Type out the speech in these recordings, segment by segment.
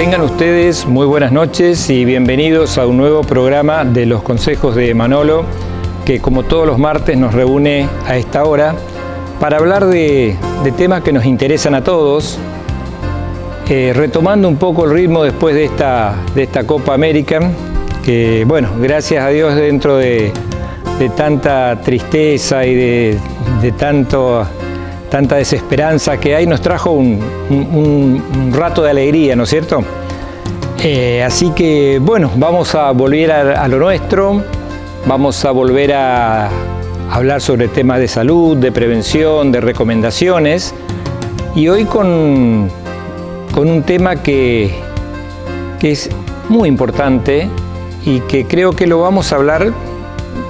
Tengan ustedes muy buenas noches y bienvenidos a un nuevo programa de los consejos de Manolo, que como todos los martes nos reúne a esta hora para hablar de temas que nos interesan a todos, retomando un poco el ritmo después de esta Copa América, que bueno, gracias a Dios dentro de tanta tristeza y de tanta desesperanza que hay, nos trajo un rato de alegría, ¿no es cierto? Así que, bueno, vamos a volver a lo nuestro, vamos a volver a hablar sobre temas de salud, de prevención, de recomendaciones, y hoy con un tema que es muy importante y que creo que lo vamos a hablar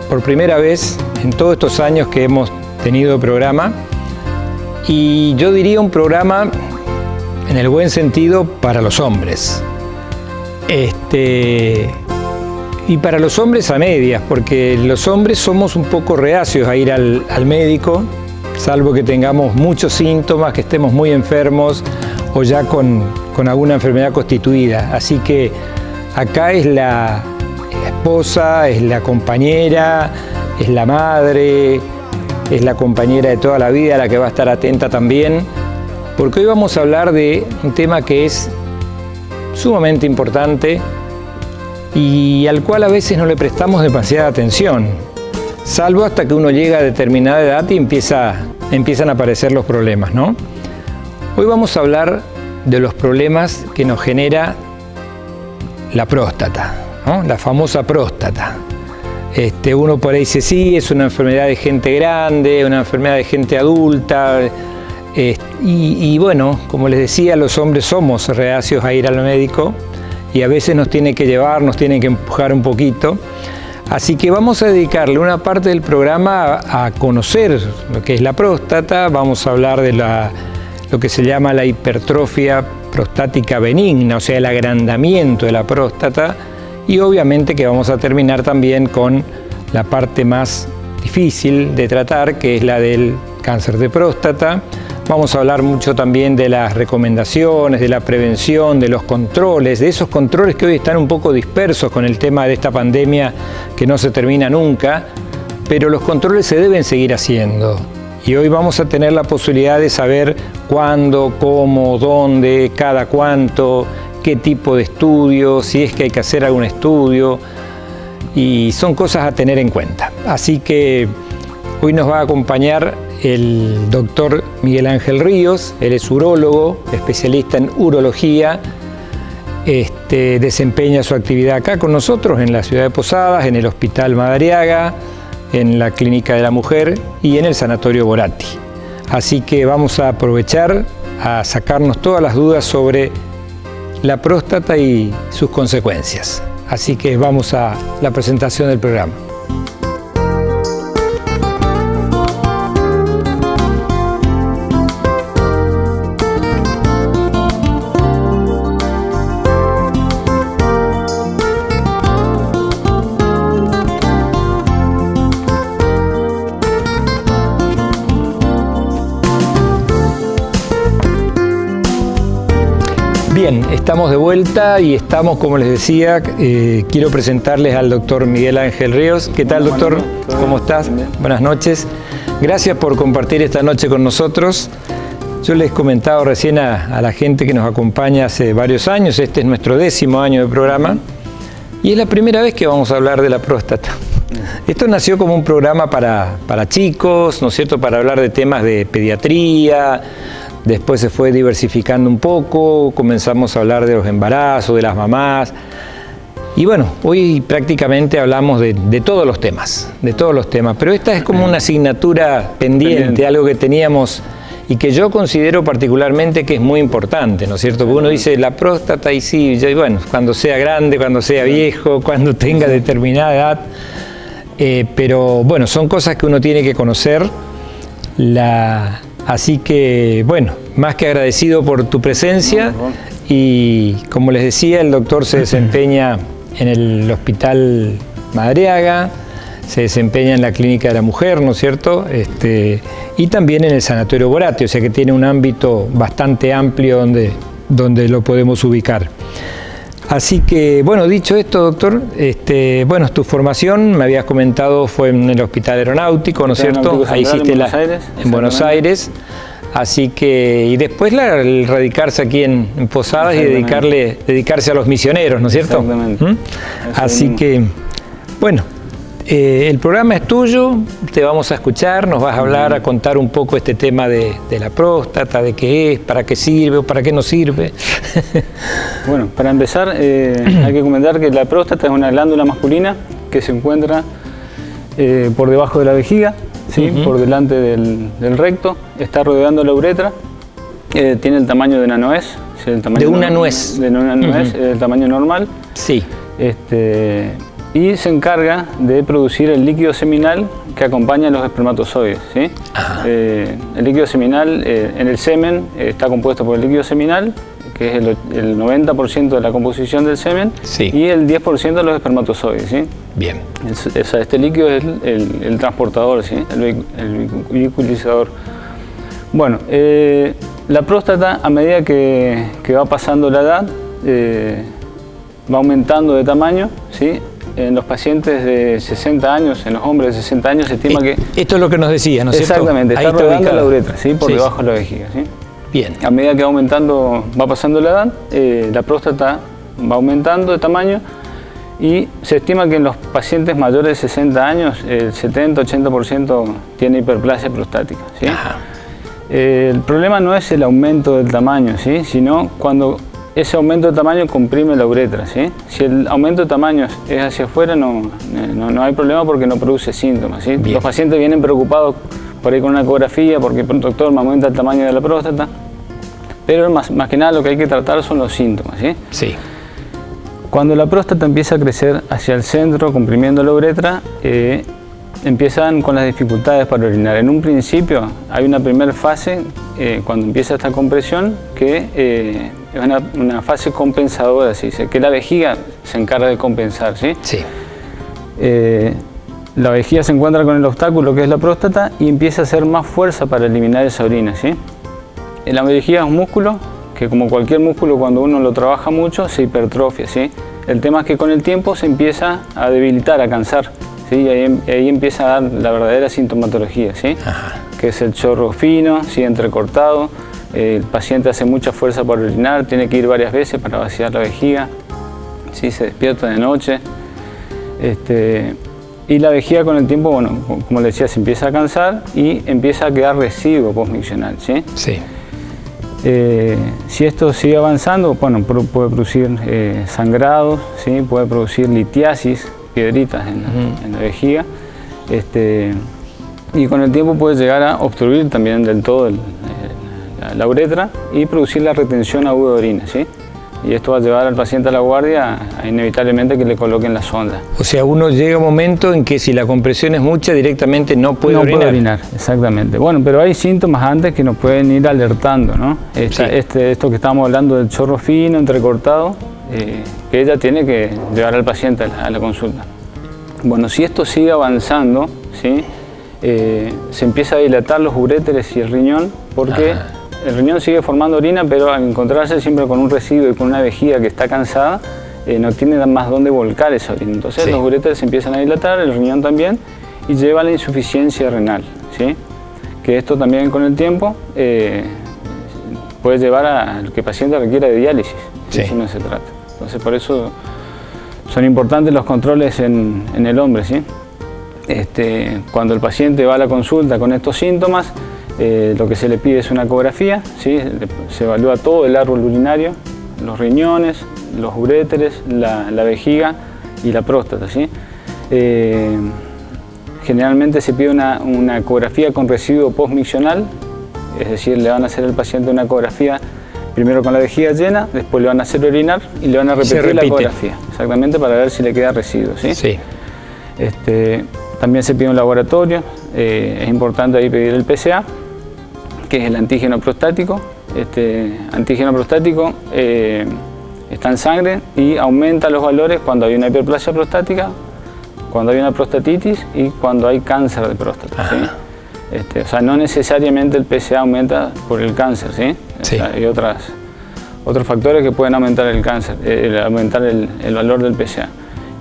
por primera vez en todos estos años que hemos tenido programa. Y yo diría un programa, en el buen sentido, para los hombres. Y para los hombres a medias, porque los hombres somos un poco reacios a ir al médico, salvo que tengamos muchos síntomas, que estemos muy enfermos o ya con alguna enfermedad constituida. Así que acá es la esposa, es la compañera, es la madre, es la compañera de toda la vida la que va a estar atenta también, porque hoy vamos a hablar de un tema que es sumamente importante y al cual a veces no le prestamos demasiada atención, salvo hasta que uno llega a determinada edad y empiezan a aparecer los problemas, ¿no? Hoy vamos a hablar de los problemas que nos genera la próstata, ¿no? La famosa próstata. Uno por ahí dice, sí, es una enfermedad de gente grande, una enfermedad de gente adulta, y bueno, como les decía, los hombres somos reacios a ir al médico y a veces nos tiene que llevar, nos tiene que empujar un poquito. Así que vamos a dedicarle una parte del programa a conocer lo que es la próstata. Vamos a hablar de lo que se llama la hipertrofia prostática benigna, o sea, el agrandamiento de la próstata. Y obviamente que vamos a terminar también con la parte más difícil de tratar, que es la del cáncer de próstata. Vamos a hablar mucho también de las recomendaciones, de la prevención, de los controles, de esos controles que hoy están un poco dispersos con el tema de esta pandemia que no se termina nunca, pero los controles se deben seguir haciendo. Y hoy vamos a tener la posibilidad de saber cuándo, cómo, dónde, cada cuánto, qué tipo de estudio, si es que hay que hacer algún estudio, y son cosas a tener en cuenta. Así que hoy nos va a acompañar el doctor Miguel Ángel Ríos. Él es urólogo, especialista en urología, desempeña su actividad acá con nosotros en la ciudad de Posadas, en el Hospital Madariaga, en la Clínica de la Mujer y en el Sanatorio Boratti. Así que vamos a aprovechar a sacarnos todas las dudas sobre la próstata y sus consecuencias. Así que vamos a la presentación del programa. Bien, estamos de vuelta y estamos, como les decía, quiero presentarles al doctor Miguel Ángel Ríos. ¿Qué tal, doctor? ¿Cómo estás? Buenas noches. Gracias por compartir esta noche con nosotros. Yo les comentaba recién a la gente que nos acompaña hace varios años, este es nuestro 10º año de programa, y es la primera vez que vamos a hablar de la próstata. Esto nació como un programa para chicos, ¿no es cierto?, para hablar de temas de pediatría. Después se fue diversificando un poco, comenzamos a hablar de los embarazos, de las mamás. Y bueno, hoy prácticamente hablamos de todos los temas, pero esta es como una asignatura pendiente, algo que teníamos y que yo considero particularmente que es muy importante, ¿no es cierto? Porque uno dice la próstata y sí, y bueno, cuando sea grande, cuando sea viejo, cuando tenga determinada edad, pero bueno, son cosas que uno tiene que conocer. Así que, bueno, más que agradecido por tu presencia y como les decía, el doctor se desempeña en el Hospital Madariaga, se desempeña en la Clínica de la Mujer, ¿no es cierto? Y también en el Sanatorio Boratti, o sea que tiene un ámbito bastante amplio donde lo podemos ubicar. Así que, bueno, dicho esto, doctor, bueno, tu formación, me habías comentado, fue en el Hospital Aeronáutico, ¿no es cierto? Ahí hiciste en Buenos Aires. Así que, y después el radicarse aquí en Posadas y dedicarse a los misioneros, ¿no es cierto? Exactamente. Así que, bueno, el programa es tuyo, te vamos a escuchar, nos vas a hablar, a contar un poco este tema de la próstata, de qué es, para qué sirve o para qué no sirve. Bueno, para empezar, hay que comentar que la próstata es una glándula masculina que se encuentra por debajo de la vejiga, ¿sí? Por delante del recto, está rodeando la uretra, tiene el tamaño de una nuez. ¿Sí? El tamaño de una nuez. De una nuez, el tamaño normal. Sí. Y se encarga de producir el líquido seminal que acompaña a los espermatozoides, ¿sí? El líquido seminal en el semen está compuesto por el líquido seminal, que es el 90% de la composición del semen, sí, y el 10% de los espermatozoides, ¿sí? Bien. Este líquido es el transportador, ¿sí? El vehiculizador. Bueno, la próstata, a medida que va pasando la edad, va aumentando de tamaño, ¿sí? En los pacientes de 60 años, en los hombres de 60 años, se estima que... Esto es lo que nos decías, ¿no es cierto? Exactamente, está rodeando la uretra, ¿sí? Por debajo de la vejiga, ¿sí? Bien. A medida que va aumentando, va pasando la edad, la próstata va aumentando de tamaño y se estima que en los pacientes mayores de 60 años, el 70-80% tiene hiperplasia prostática, ¿sí? El problema no es el aumento del tamaño, ¿sí? Sino cuando ese aumento de tamaño comprime la uretra, ¿sí? Si el aumento de tamaño es hacia afuera, no hay problema porque no produce síntomas, ¿sí? Los pacientes vienen preocupados por ahí con una ecografía porque el doctor me aumenta el tamaño de la próstata, pero más que nada lo que hay que tratar son los síntomas, ¿sí? Sí. Cuando la próstata empieza a crecer hacia el centro, comprimiendo la uretra, empiezan con las dificultades para orinar. En un principio hay una primera fase, cuando empieza esta compresión, que es una fase compensadora, se dice, que la vejiga se encarga de compensar, ¿sí? Sí. La vejiga se encuentra con el obstáculo que es la próstata y empieza a hacer más fuerza para eliminar esa orina, ¿sí? La vejiga es un músculo que, como cualquier músculo, cuando uno lo trabaja mucho, se hipertrofia, ¿sí? El tema es que con el tiempo se empieza a debilitar, a cansar, ¿sí? Y ahí empieza a dar la verdadera sintomatología, ¿sí? Que es el chorro fino, ¿sí? Entrecortado. El paciente hace mucha fuerza para orinar, tiene que ir varias veces para vaciar la vejiga, ¿sí? Se despierta de noche. Y la vejiga con el tiempo, bueno, como le decía, se empieza a cansar y empieza a quedar residuo postmiccional, ¿sí? Sí. Si esto sigue avanzando, bueno, puede producir sangrados, ¿sí? Puede producir litiasis, piedritas en la vejiga, y con el tiempo puede llegar a obstruir también del todo la uretra y producir la retención aguda de orina, ¿sí? Y esto va a llevar al paciente a la guardia a inevitablemente que le coloquen la sonda. O sea, uno llega a un momento en que si la compresión es mucha, directamente no puede orinar. No puede orinar, exactamente. Bueno, pero hay síntomas antes que nos pueden ir alertando, ¿no? Esto que estábamos hablando del chorro fino, entrecortado, que ella tiene que llevar al paciente a la consulta. Bueno, si esto sigue avanzando, ¿sí? Se empieza a dilatar los uréteres y el riñón, porque el riñón sigue formando orina, pero al encontrarse siempre con un residuo y con una vejiga que está cansada, no tiene más dónde volcar esa orina. Entonces los uréteres se empiezan a dilatar, el riñón también, y lleva a la insuficiencia renal, ¿sí? Que esto también con el tiempo puede llevar a que el paciente requiera de diálisis, si eso no se trata. Entonces por eso son importantes los controles en el hombre, ¿sí? Cuando el paciente va a la consulta con estos síntomas, lo que se le pide es una ecografía, ¿sí? Se evalúa todo el árbol urinario, los riñones, los uréteres, la vejiga y la próstata, ¿sí? Generalmente se pide una ecografía con residuo postmiccional, es decir, le van a hacer al paciente una ecografía primero con la vejiga llena, después le van a hacer orinar y le van a repetir la ecografía, exactamente, para ver si le queda residuo, ¿sí? Sí. También se pide un laboratorio, es importante ahí pedir el PSA, que es el antígeno prostático. Este antígeno prostático está en sangre y aumenta los valores cuando hay una hiperplasia prostática, cuando hay una prostatitis y cuando hay cáncer de próstata, ¿sí? O sea, no necesariamente el PSA aumenta por el cáncer, ¿sí? Sí. O sea, hay otros factores que pueden aumentar el cáncer, aumentar el valor del PSA.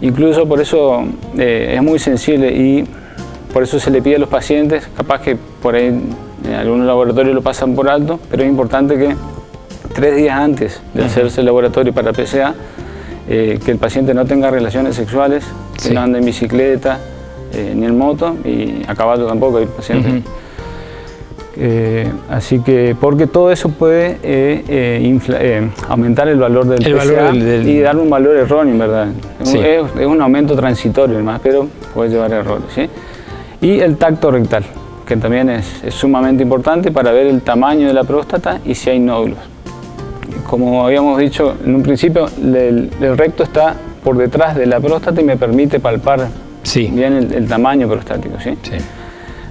Incluso por eso es muy sensible y por eso se le pide a los pacientes, capaz que por ahí en algunos laboratorios lo pasan por alto, pero es importante que 3 días antes de hacerse el laboratorio para PSA, que el paciente no tenga relaciones sexuales, que no ande en bicicleta, ni en moto, y a caballo tampoco hay pacientes. Así que, porque todo eso puede aumentar el valor del PSA y darle un valor erróneo, en verdad. Sí. Es un aumento transitorio, más, pero puede llevar errores, ¿sí? Y el tacto rectal, que también es sumamente importante para ver el tamaño de la próstata y si hay nódulos. Como habíamos dicho en un principio, el recto está por detrás de la próstata y me permite palpar bien el tamaño prostático, ¿sí? Sí.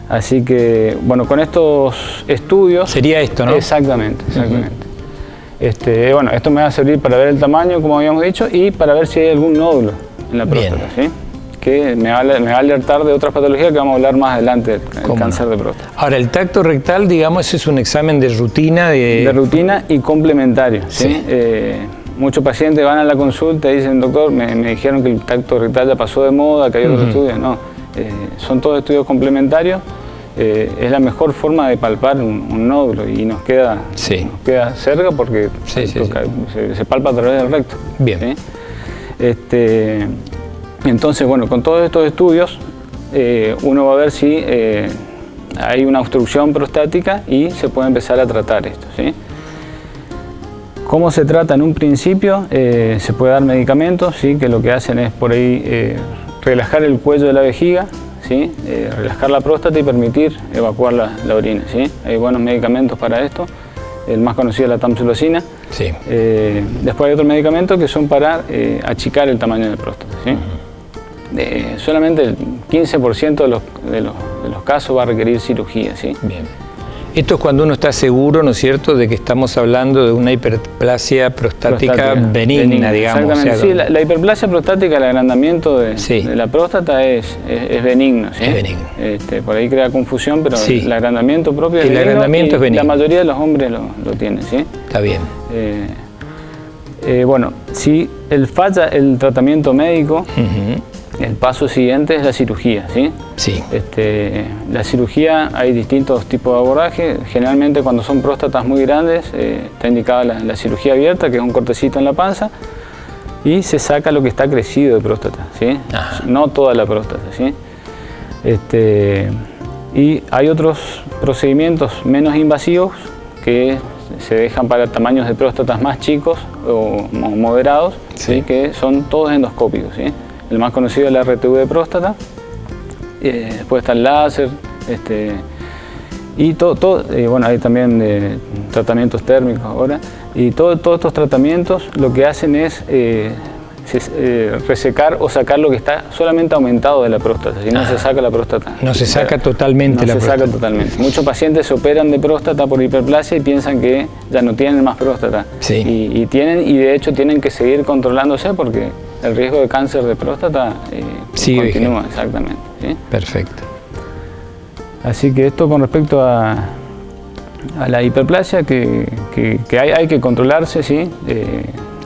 Así que, bueno, con estos estudios... Sería esto, ¿no? Exactamente, exactamente. Bueno, esto me va a servir para ver el tamaño, como habíamos dicho, y para ver si hay algún nódulo en la próstata, ¿sí? Que me va a alertar de otras patologías que vamos a hablar más adelante, el cáncer de próstata. Ahora, el tacto rectal, digamos, ese es un examen de rutina. De rutina y complementario, ¿sí? Muchos pacientes van a la consulta y dicen, doctor, me dijeron que el tacto rectal ya pasó de moda, que hay otros estudios. No, son todos estudios complementarios. Es la mejor forma de palpar un nódulo y nos queda cerca porque se palpa a través del recto. Bien. ¿Sí? Entonces, bueno, con todos estos estudios uno va a ver si hay una obstrucción prostática y se puede empezar a tratar esto, ¿sí? ¿Cómo se trata en un principio? Se puede dar medicamentos, ¿sí? Que lo que hacen es por ahí relajar el cuello de la vejiga, ¿sí? Relajar la próstata y permitir evacuar la orina, ¿sí? Hay buenos medicamentos para esto. El más conocido es la tamsulosina. Sí. Después hay otros medicamentos que son para achicar el tamaño de la próstata, ¿sí? Solamente el 15% de los casos va a requerir cirugía, ¿sí? Bien. Esto es cuando uno está seguro, ¿no es cierto?, de que estamos hablando de una hiperplasia prostática benigna, digamos. Exactamente, sí, la hiperplasia prostática, el agrandamiento de la próstata es benigno, ¿sí? Es benigno. Por ahí crea confusión, pero el agrandamiento propio es benigno. El agrandamiento es benigno. La mayoría de los hombres lo tienen, ¿sí? Está bien. Bueno, si falla el tratamiento médico, el paso siguiente es la cirugía, ¿sí? Sí. La cirugía, hay distintos tipos de abordaje. Generalmente cuando son próstatas muy grandes, está indicada la cirugía abierta, que es un cortecito en la panza, y se saca lo que está crecido de próstata, ¿sí? No toda la próstata, ¿sí? Y hay otros procedimientos menos invasivos que se dejan para tamaños de próstatas más chicos o moderados, ¿sí? Que son todos endoscópicos, ¿sí? El más conocido es la RTV de próstata, después está el láser, y bueno, hay también tratamientos térmicos ahora, y todos estos tratamientos lo que hacen es resecar o sacar lo que está solamente aumentado de la próstata, si no se saca la próstata. No se saca totalmente la próstata. No se saca totalmente. Muchos pacientes se operan de próstata por hiperplasia y piensan que ya no tienen más próstata. Sí. Y de hecho tienen que seguir controlándose porque el riesgo de cáncer de próstata continúa, exactamente, ¿sí? Perfecto. Así que esto con respecto a la hiperplasia, que hay que controlarse, ¿sí?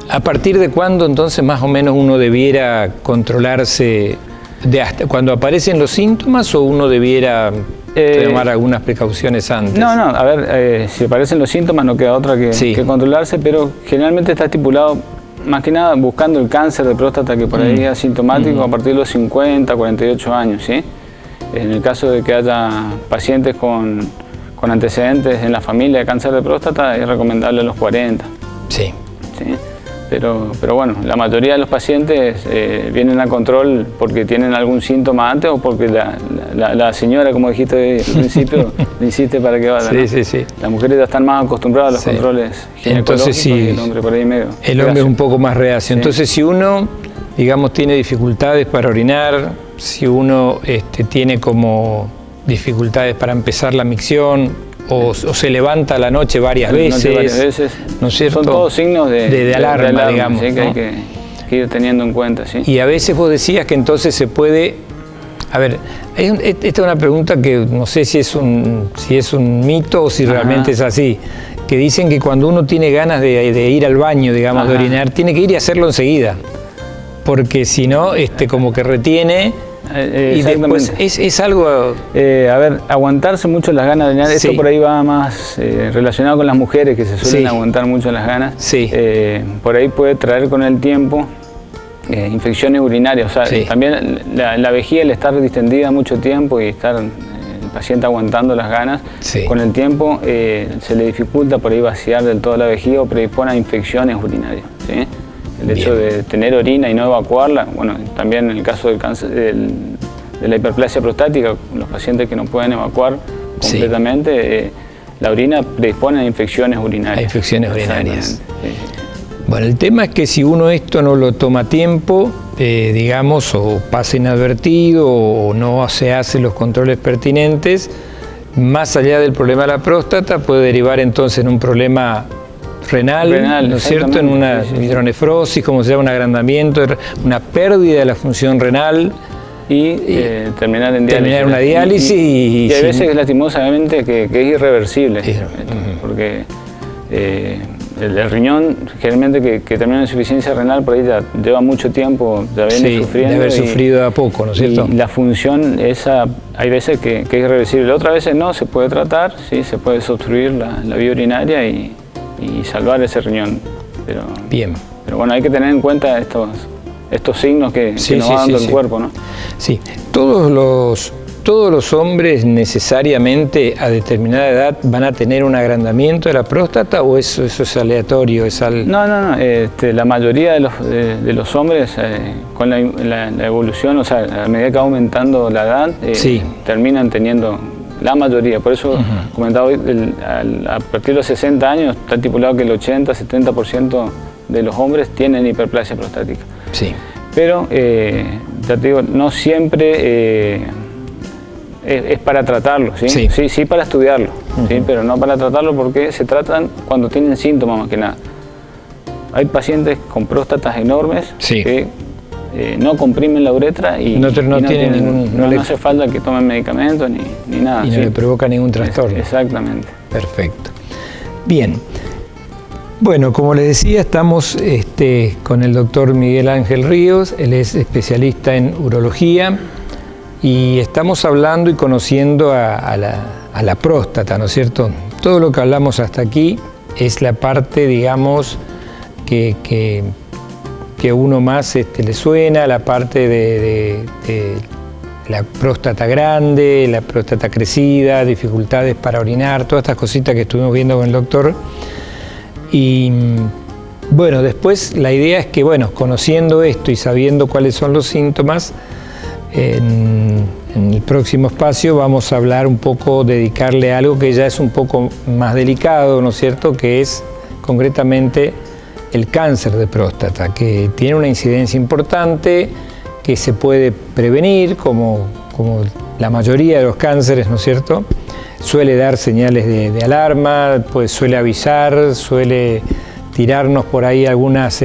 ¿A partir de cuándo entonces más o menos uno debiera controlarse? ¿Cuando aparecen los síntomas o uno debiera tomar algunas precauciones antes? No, a ver, si aparecen los síntomas no queda otra que controlarse, pero generalmente está estipulado más que nada buscando el cáncer de próstata, que por ahí es asintomático a partir de los 50, 48 años, ¿sí? En el caso de que haya pacientes con antecedentes en la familia de cáncer de próstata, es recomendable a los 40. Sí. ¿Sí? Pero bueno, la mayoría de los pacientes vienen a control porque tienen algún síntoma antes o porque la señora, como dijiste al principio, le insiste para que vaya, ¿no? Sí. Las mujeres ya están más acostumbradas a los controles ginecológicos y el hombre por ahí medio. El hombre es un poco más reacio. Entonces, si uno, digamos, tiene dificultades para orinar, si uno tiene como dificultades para empezar la micción, o se levanta a la noche varias veces, ¿no es cierto? Son todos signos de alarma, digamos, ¿sí? Que ¿no? hay que ir teniendo en cuenta, ¿sí? Y a veces vos decías que entonces se puede... A ver, esta es una pregunta que no sé si es un mito o si realmente es así, que dicen que cuando uno tiene ganas de ir al baño, digamos, de orinar, tiene que ir y hacerlo enseguida, porque si no, como que retiene. Y después es algo... a ver, aguantarse mucho las ganas de orinar, Sí. esto por ahí va más relacionado con las mujeres que se suelen aguantar mucho las ganas. Sí. Por ahí puede traer con el tiempo infecciones urinarias, o sea, también la vejiga, el estar distendida mucho tiempo y estar el paciente aguantando las ganas, con el tiempo se le dificulta por ahí vaciar del todo la vejiga o predispone a infecciones urinarias, ¿sí? El hecho de tener orina y no evacuarla, bueno, también en el caso del cáncer, de la hiperplasia prostática, los pacientes que no pueden evacuar completamente, la orina predispone a infecciones urinarias. A infecciones urinarias. Bueno, el tema es que si uno esto no lo toma a tiempo, digamos, o pasa inadvertido o no se hace los controles pertinentes, más allá del problema de la próstata, puede derivar entonces en un problema renal, ¿no es cierto? En una hidronefrosis, como se llama, un agrandamiento, una pérdida de la función renal. Y terminar en diálisis. Terminar en una diálisis y hay veces que lastimosamente que es irreversible, porque el riñón generalmente que termina en insuficiencia renal por ahí ya lleva mucho tiempo, ya viene sufriendo. De haber sufrido de a poco, ¿no es cierto? Y la función esa, hay veces que es irreversible, otras veces no, se puede tratar, ¿sí? Se puede obstruir la vía urinaria y salvar ese riñón. Pero bueno, hay que tener en cuenta estos signos que nos va dando el cuerpo, ¿no? Sí, todos los hombres necesariamente a determinada edad van a tener un agrandamiento de la próstata, o eso es aleatorio, No, la mayoría de los hombres con la evolución, o sea, a medida que va aumentando la edad, terminan teniendo. La mayoría, por eso comentaba hoy, a partir de los 60 años está estipulado que el 80-70% de los hombres tienen hiperplasia prostática. Sí. Pero, ya te digo, no siempre es para tratarlo, ¿sí? Sí, para estudiarlo, ¿sí? Pero no para tratarlo porque se tratan cuando tienen síntomas más que nada. Hay pacientes con próstatas enormes que no comprimen la uretra y no hace falta que tomen medicamentos ni nada. Y no le provoca ningún trastorno. Exactamente. Perfecto. Bien. Bueno, como les decía, estamos con el doctor Miguel Ángel Ríos. Él es especialista en urología y estamos hablando y conociendo a la próstata, ¿no es cierto? Todo lo que hablamos hasta aquí es la parte, digamos, que uno más le suena, la parte de la próstata grande, la próstata crecida, dificultades para orinar, todas estas cositas que estuvimos viendo con el doctor. Y bueno, después la idea es que, bueno, conociendo esto y sabiendo cuáles son los síntomas, en el próximo espacio vamos a hablar un poco, dedicarle a algo que ya es un poco más delicado, ¿no es cierto?, que es concretamente el cáncer de próstata, que tiene una incidencia importante, que se puede prevenir, como la mayoría de los cánceres, ¿no es cierto? Suele dar señales de alarma, pues suele avisar, suele tirarnos por ahí algunas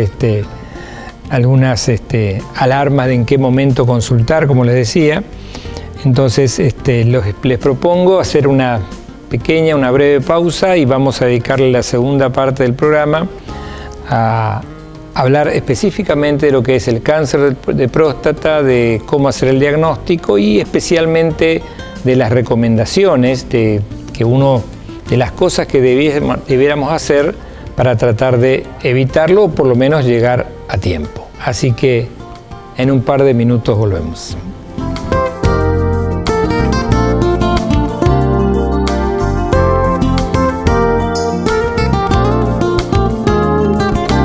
alarmas de en qué momento consultar, como les decía. Entonces les propongo hacer una breve pausa y vamos a dedicarle la segunda parte del programa a hablar específicamente de lo que es el cáncer de próstata, de cómo hacer el diagnóstico y especialmente de las recomendaciones de las cosas que debiéramos hacer para tratar de evitarlo o por lo menos llegar a tiempo. Así que en un par de minutos volvemos.